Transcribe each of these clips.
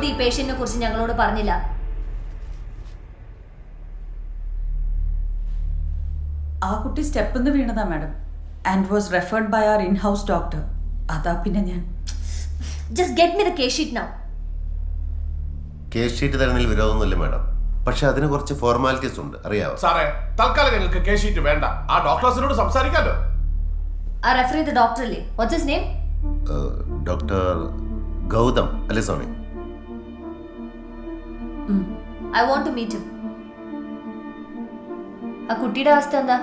എന്തുകൊണ്ട് ഈ പേഷ്യന്റിനെ കുറിച്ച് ഞങ്ങളോട് പറഞ്ഞില്ല? ആ കുട്ടി സ്റ്റെപ്പിന്ന് വീണതാ madam, and was referred by our in house doctor. അതാ പിന്നെ ഞാൻ just get me the case sheet now. Case sheet തരുന്നതിൽ വിരോധമൊന്നുമില്ല മാഡം, പക്ഷെ അതിന് കുറച്ച് ഫോർമാലിറ്റീസ് ഉണ്ട്, അറിയാവോ? സാറേ, തൽക്കാലം ഞങ്ങൾക്ക് കേസ് ഷീറ്റ് വേണ്ട. ആ ഡോക്ടേഴ്സിനോട് സംസാരിക്കാമല്ലോ. ആ റെഫർ ചെയ്ത ഡോക്ടർ അല്ലേ? What's his name? Doctor Gautam അല്ലേ Soni? I want to meet him. ആ കുട്ടിയുടെ അവസ്ഥ എന്താ?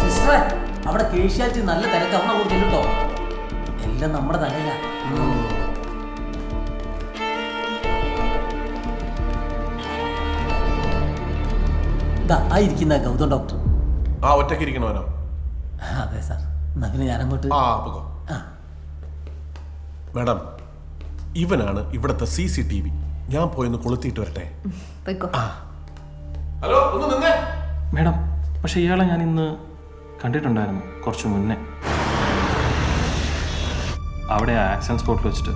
സിസ്റ്ററെ, അവിടെ കേഷ്യാലിറ്റി നല്ല തിരക്ക്. അവിടെ കൊടുത്തില്ല കേട്ടോ. എല്ലാം നമ്മുടെ തലയില. ആയിരിക്കുന്ന ഗൗതം ഡോക്ടർ. ആ ഒറ്റയ്ക്ക് ഇരിക്കണവനോ? അതെ സാർ. എന്നാ പിന്നെ ഞാനങ്ങോട്ട്. മാഡം, ഇവനാണ് ഇവിടുത്തെ CCTV. ഞാൻ പോയിന്ന് കൊളുത്തിയിട്ട് വരട്ടെ. ഹലോ, ഒന്ന് നിന്നേ. മാഡം, പക്ഷെ ഇയാളെ ഞാൻ ഇന്ന് കണ്ടിട്ടുണ്ടായിരുന്നു കുറച്ച് മുന്നേ. അവിടെ ആക്സിഡന്റ് സ്പോട്ടിൽ വെച്ചിട്ട്.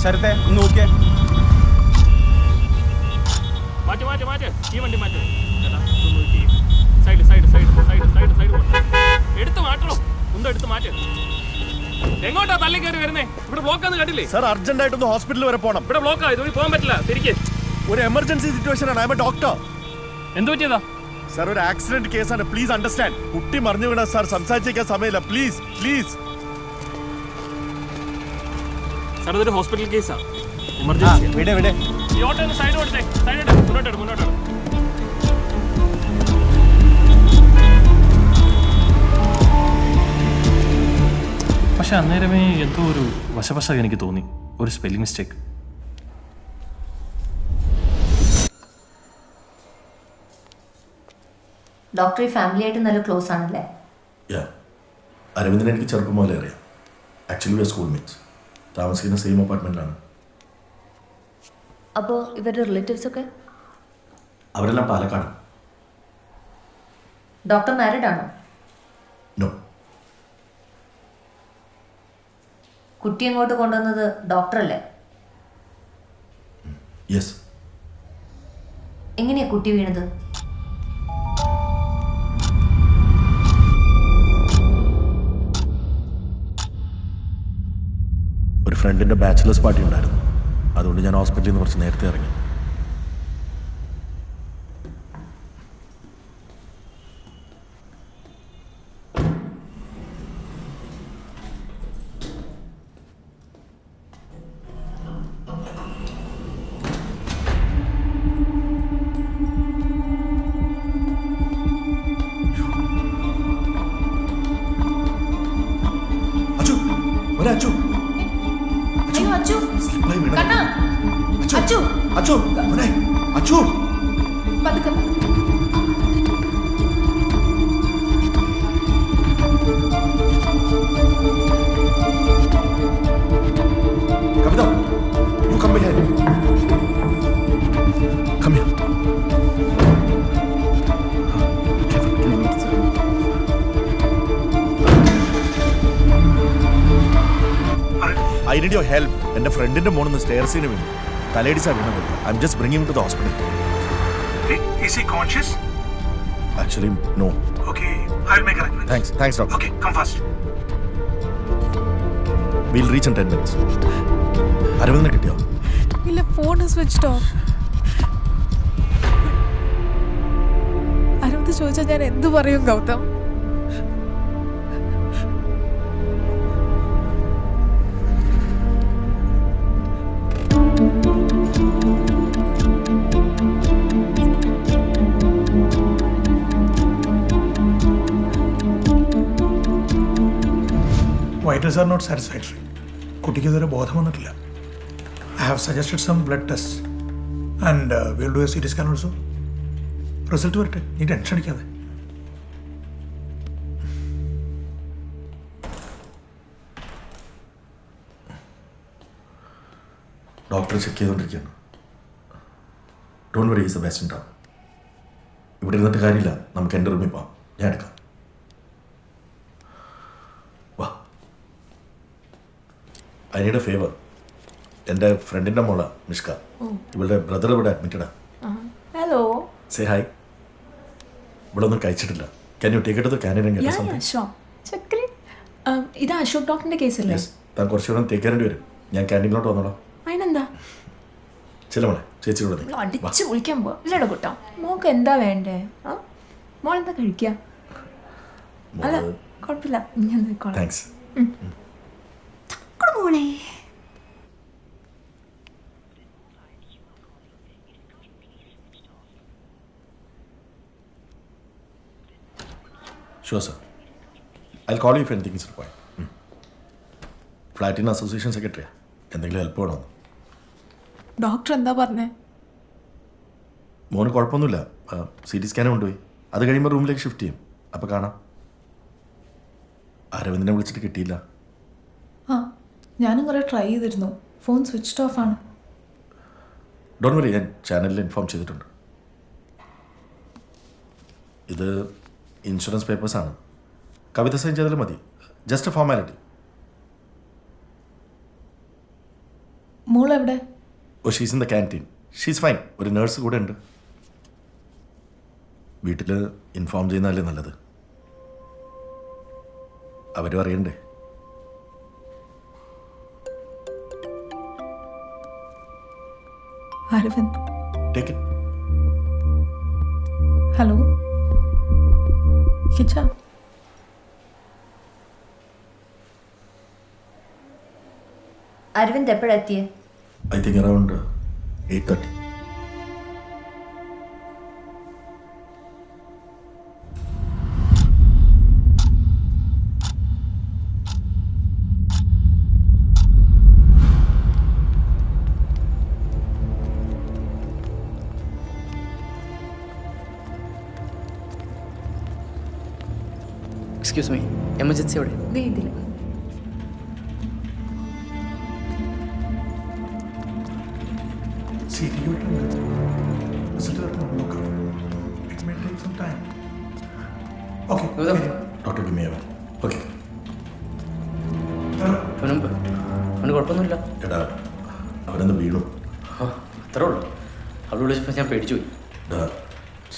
ശരത്തെ ഒന്ന് നോക്കിയേ. മാറ്റി മാറ്റി മാറ്റി ഈ വണ്ടി മാറ്റി. Side side side side side side എടുത്ത് മാറ്റണോ? ഒന്ന് എടുത്ത് മാറ്റി. എങ്ങോട്ടാ തള്ളി കയറി വരുന്നേ? ഇവിടെ ബ്ലോക്കാന്ന് കണ്ടില്ലേ? സാർ, അർജന്റ് ആയിട്ടൊന്ന് ഹോസ്പിറ്റലിൽ വരെ പോകണം. ഇവിടെ ബ്ലോക്കാ, ഇതുവഴി പോകാൻ പറ്റില്ല. തിരികെ ഒരു എമർജൻസി സിറ്റുവേഷൻ ആണ്. I M A doctor. എന്ത് പറ്റിയതാ? സാർ, ഒരു ആക്സിഡന്റ് കേസാണ്. Please understand. കുട്ടി മറിഞ്ഞു വീണ സാർ. സംസാരിച്ചേക്കാൻ സമയമില്ല. Please please. സാർ, ഇതൊരു ഹോസ്പിറ്റൽ കേസാ. എമർജൻസി. വിടേ വിടേ. ഈ ഓട്ടോ ഒന്ന് സൈഡ് കൊടുത്തേ. സൈഡ് മുന്നോട്ട് മുന്നോട്ട്. പക്ഷെ അന്നേരമേ എന്തോ ഒരു വശവശ എനിക്ക് തോന്നി. ഒരു സ്പെല്ലിംഗ് മിസ്റ്റേക്ക്. ഡോക്ടർ ഈ ഫാമിലി ആയിട്ട് നല്ല ക്ലോസ് ആണല്ലേ? അരവിന്ദനെ എനിക്ക് ചെറുപ്പം പോലെ അറിയാം. Actually we are schoolmates. താമസിക്കുന്ന സെയിം അപ്പാർട്ട്മെന്റിലാണ്. അപ്പോൾ ഇവരുടെ റിലേറ്റീവ്സ് ഒക്കെ? അവരെല്ലാം പാലക്കാട്. ഡോക്ടർ മാരീഡ് ആണോ? നോ. കുട്ടി അങ്ങോട്ട് കൊണ്ടുവന്നത് ഡോക്ടറല്ലേ? യെസ്. എങ്ങനെയാ കുട്ടി വീണത്? ഒരു ഫ്രണ്ടിന്റെ ബാച്ചിലേഴ്സ് പാർട്ടി ഉണ്ടായിരുന്നു. അതുകൊണ്ട് ഞാൻ ഹോസ്പിറ്റലിൽ നിന്ന് കുറച്ച് നേരത്തെ ഇറങ്ങി. അച്ചു, അച്ചു അച്ചു സ്ലിപ്പായി വീണു. കണ്ണാ, അച്ചു അച്ചു മോനെ, അച്ചു പതുക്കെ. കവിത, you come here. Come here. I need your help. എന്റെ ഫ്രണ്ടിന്റെ മോണൊന്ന് സ്റ്റെയർസിന് വീണു. തലയിടിച്ചാ വീണത്. I'm just bringing him to the hospital. Is he conscious? Actually, no. Okay, I'll make arrangements. Thanks, doctor. Okay, come fast. We'll reach in 10 minutes. അരവിന്ദനെ കിട്ടിയോ? ഇല്ല, phone switched off. Aravind ചോദിച്ചാൽ ഞാൻ എന്തു പറയും Gautam? Vitals are not satisfactory. കുട്ടിക്ക് ഇതുവരെ ബോധം വന്നിട്ടില്ല. I have suggested some blood tests and we'll do a CT scan also. Result വരട്ടെ, നീ ടെൻഷൻ അടിക്കാതെ. ഡോക്ടർ ചെക്ക് ചെയ്തുകൊണ്ടിരിക്കുകയാണ്. Don't worry, is the best in town. ഇവിടെ ഇരുന്നിട്ട് കാര്യമില്ല, നമുക്ക് എൻ്റെ റൂമിൽ പോവാം. ഞാൻ എടുക്കാം. വാ. I need A favour. എൻ്റെ ഫ്രണ്ടിൻ്റെ മോളാ മിഷ്ക. ഇവളുടെ ബ്രദർ ഇവിടെ അഡ്മിറ്റഡാ. ഹലോ. Say hi. ഇവിടെ ഒന്നും കഴിച്ചിട്ടില്ല. Can you take it to the canteen and get something? Chakri ഇത് അശോക് ഡോക്ടറിന്റെ കേസല്ലേ? യെസ്. താൻ കുറച്ചുകൂടെ ടേക്ക് ചെയ്യേണ്ടി വരും. ഞാൻ ക്യാൻറ്റീനിലോട്ട് വന്നോളാം. അതിനെന്താ? ചില മോളെ ചേച്ചി കൂടെ നിൽക്ക്. അടിച്ച് വിളിക്കാൻ പോവാ. ഇല്ലടോ കുട്ടാ, മോക്ക് എന്താ വേണ്ടേ? ആ മോളെന്താ കഴിക്കുക? അല്ല കുഴപ്പമില്ല, ഞാൻ നോക്കോളാം. താങ്ക്സ്. മോളെ sure sir. I call you if anything is required. ഫ്ലാറ്റിന് അസോസിയേഷൻ സെക്രട്ടറിയാ. എന്തെങ്കിലും ഹെൽപ്പ് വേണോ? ഡോക്ടർ എന്താ പറഞ്ഞേ? മോന് കുഴപ്പമൊന്നുമില്ല. സി ടി സ്കാനും കൊണ്ടുപോയി. അത് കഴിയുമ്പോൾ റൂമിലേക്ക് ഷിഫ്റ്റ് ചെയ്യും. അപ്പോൾ കാണാം. അരവിന്ദിനെ വിളിച്ചിട്ട് കിട്ടിയില്ല. ആ ഞാനും കുറേ ട്രൈ ചെയ്തിരുന്നു. ഫോൺ സ്വിച്ച് ഓഫ് ആണ്. ഡോണ്ട് വറി, ഞാൻ ചാനലിൽ ഇൻഫോം ചെയ്തിട്ടുണ്ട്. ഇത് ഇൻഷുറൻസ് പേപ്പേഴ്സാണ്. കവിത സൈൻ ചെയ്താലും മതി. Just a formality. മോളെവിടെ? Oh she's in the canteen. She's fine. ഒരു നേഴ്സ് കൂടെ ഉണ്ട്. വീട്ടിൽ ഇൻഫോം ചെയ്യുന്നതല്ലേ നല്ലത്. അവരും അറിയണ്ടേ. Aravind. Take it. Hello Kichcha. Aravind എപ്പോഴെത്തിയേ? I think around 8:30. Excuse me, emergency എവിടെ? ഇതിൽ It may take some time. Okay. Doctor give me a way. Okay. അവന് കുഴപ്പമൊന്നുമില്ല. എടാ അവനെന്ന് വീണു. അത്രേ ഉള്ളൂ. അവൾ വിളിച്ചപ്പോൾ ഞാൻ പേടിച്ചു പോയി. എടാ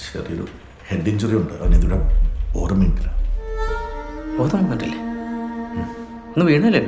ചെറിയൊരു ഹെഡ് ഇഞ്ചുറി ഉണ്ട്. അവനിതിവിടെ ഓർമ്മയിട്ടില്ല. ബോധം വന്നിട്ടില്ലേ? ഒന്ന് വീണല്ലോ.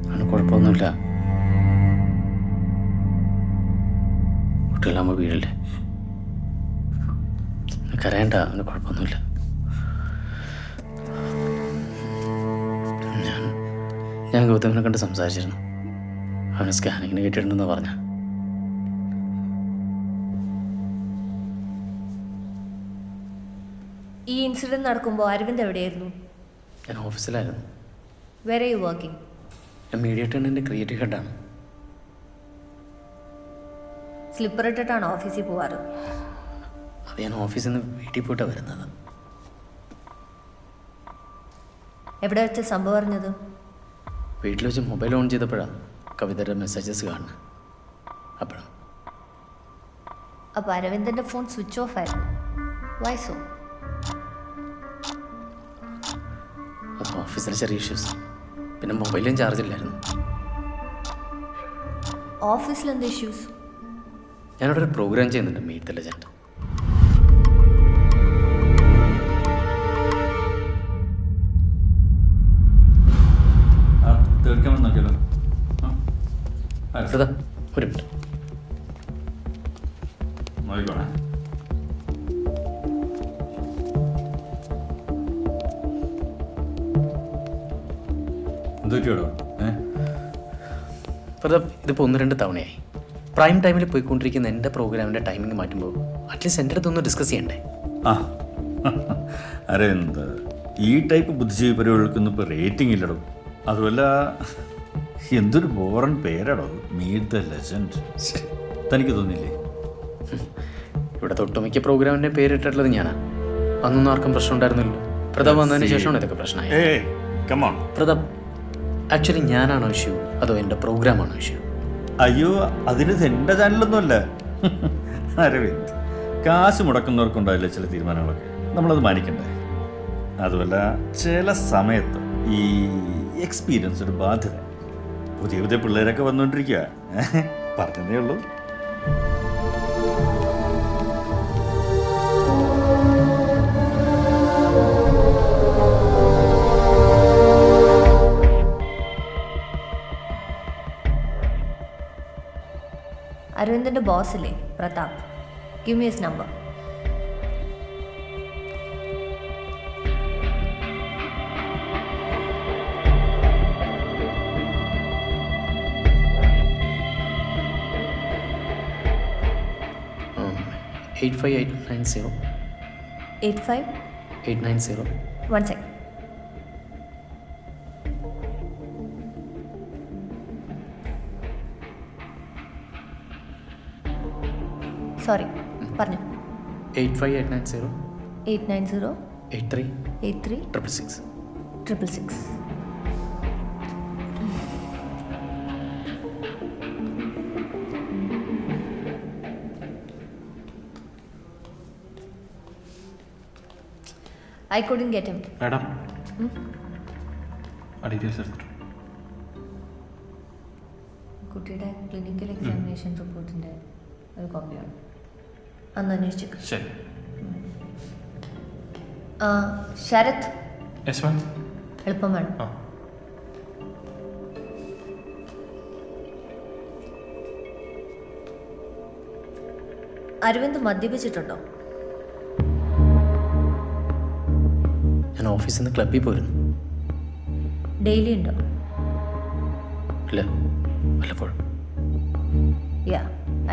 അവന് കുഴപ്പമൊന്നുമില്ല. കുട്ടികളാകുമ്പോൾ വീഴല്ലേ. കരയണ്ട, അവന് കുഴപ്പമൊന്നുമില്ല. ഞാൻ ഗൗതമിനെ കണ്ട് സംസാരിച്ചിരുന്നു. അവന് സ്കാനിങ്ങിന് കേട്ടിട്ടുണ്ടെന്ന് പറഞ്ഞ. ഈ ഇൻസിഡന്റ് നടക്കുമ്പോൾ അരവിന്ദ് എവിടെയായിരുന്നു? ഞാൻ ഓഫീസിലായിരുന്നു. വേറെ യു വർക്കിംഗ്? ഞാൻ മീഡിയ ടേണിൻ്റെ ക്രിയേറ്റീവ് ഹെഡാണ്. സ്ലിപ്പർ ഇട്ടിട്ടാണ് ഓഫീസിൽ പോവാറ്? അത് ഞാൻ ഓഫീസിൽ നിന്ന് വീട്ടിൽ പോയിട്ടാണ് വരുന്നത്. എവിടെ വെച്ച സംഭവം അറിഞ്ഞത്? വീട്ടിൽ വെച്ച് മൊബൈൽ ഓൺ ചെയ്തപ്പോഴാണ് കവിതയുടെ മെസ്സേജസ് കാണുന്നത്. അപ്പോഴാണ്. അപ്പോൾ അരവിന്ദൻ്റെ ഫോൺ സ്വിച്ച് ഓഫ് ആയിരുന്നു. വൈസോ? അപ്പോൾ ഓഫീസിലെ ചെറിയ ഇഷ്യൂസ്. പിന്നെ മൊബൈലും ചാർജ് ഇല്ലായിരുന്നു. ഓഫീസിൽ എന്ത് ഇഷ്യൂസ്? ഞാനിവിടെ ഒരു പ്രോഗ്രാം ചെയ്യുന്നുണ്ട്, മീറ്റ് ദ ലെജൻഡ്. ഒരു മിനിറ്റ്. ഇതിപ്പോൾ 1-2 തവണയായി. പ്രൈം ടൈമിൽ പോയിക്കൊണ്ടിരിക്കുന്ന എൻ്റെ പ്രോഗ്രാമിൻ്റെ ടൈമിംഗ് മാറ്റുമ്പോൾ അറ്റ്ലീസ്റ്റ് എൻ്റെ അടുത്തൊന്ന് ഡിസ്കസ് ചെയ്യണ്ടേ? ആ അരവിന്ദ്, ഈ ടൈപ്പ് ബുദ്ധിജീവി പരിപാടികൾക്കൊന്നും ഇപ്പോൾ റേറ്റിംഗ് ഇല്ലടോ. അതുമല്ല, എന്തൊരു ബോറൻ പേരാടോ, മീറ്റ് ദ ലെജൻഡ്. തനിക്ക് തോന്നില്ലേ? ഇവിടുത്തെ ഒട്ടുമിക്ക പ്രോഗ്രാമിൻ്റെ പേരിട്ടിട്ടുള്ളത് ഞാനാ. അന്നൊന്നും ആർക്കും പ്രശ്നം ഉണ്ടായിരുന്നില്ല. പ്രതാപ് വന്നതിന് ശേഷമാണ് ഇതൊക്കെ പ്രശ്നമായി. ഏയ് കമോൺ. പ്രതാപ്, ആക്ച്വലി ഞാനാണോ ഇഷ്യൂ അതോ എൻ്റെ പ്രോഗ്രാമാണോ ഇഷ്യൂ? അയ്യോ, അതിന് എൻ്റെ ചാനലൊന്നുമല്ല. അരവിന്ദ്, കാശ് മുടക്കുന്നവർക്കുണ്ടാവില്ല ചില തീരുമാനങ്ങളൊക്കെ, നമ്മളത് മാനിക്കണ്ടേ? അതുമല്ല, ചില സമയത്ത് ഈ എക്സ്പീരിയൻസ് ഒരു ബാധ്യത. പുതിയ പുതിയ പിള്ളേരൊക്കെ വന്നുകൊണ്ടിരിക്കുക. പറഞ്ഞതേ ഉള്ളൂ. അരവിന്ദൻ്റെ ബോസില്ലേ Pratap, give me his number. Oh, 85890 890 1 second. Sorry, പറഞ്ഞു. 85890 890 83 83 666. 666. I couldn't get him. Madam details എടുത്തിട്ടു. കുട്ടിയുടെ ക്ലിനിക്കൽ എക്സാമിനേഷൻ റിപ്പോർട്ടിൻ്റെ ഒരു കോപ്പിയാണ്. അന്ന് അന്വേഷിച്ചു. ശരി. Sharath, yes ma'am. എളുപ്പം വേണം. ആ. അരവിന്ദ് മദ്യപിച്ചിട്ടുണ്ടോ? ഞാൻ ഓഫീസിൽ നിന്ന് ക്ലബ്ബിൽ പോയിരുന്നു. ഡെയിലി ഉണ്ടോ? ഇല്ല, വല്ലപ്പോഴും. യാ,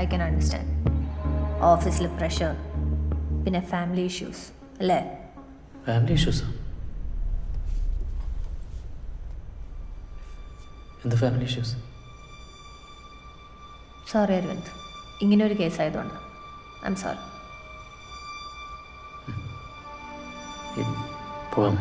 ഐ ക്യാൻ അണ്ടർസ്റ്റാൻഡ്. ഓഫീസിൽ പ്രഷർ, പിന്നെ ഫാമിലി ഇഷ്യൂസ് അല്ലേ? ഫാമിലി ഇഷ്യൂസോ? എന്ത് ഫാമിലി ഇഷ്യൂസ്? സോറി അരവിന്ദ്, ഇങ്ങനെ ഒരു കേസ് ആയതുകൊണ്ട് ഐ എം സോറി. പോവാം.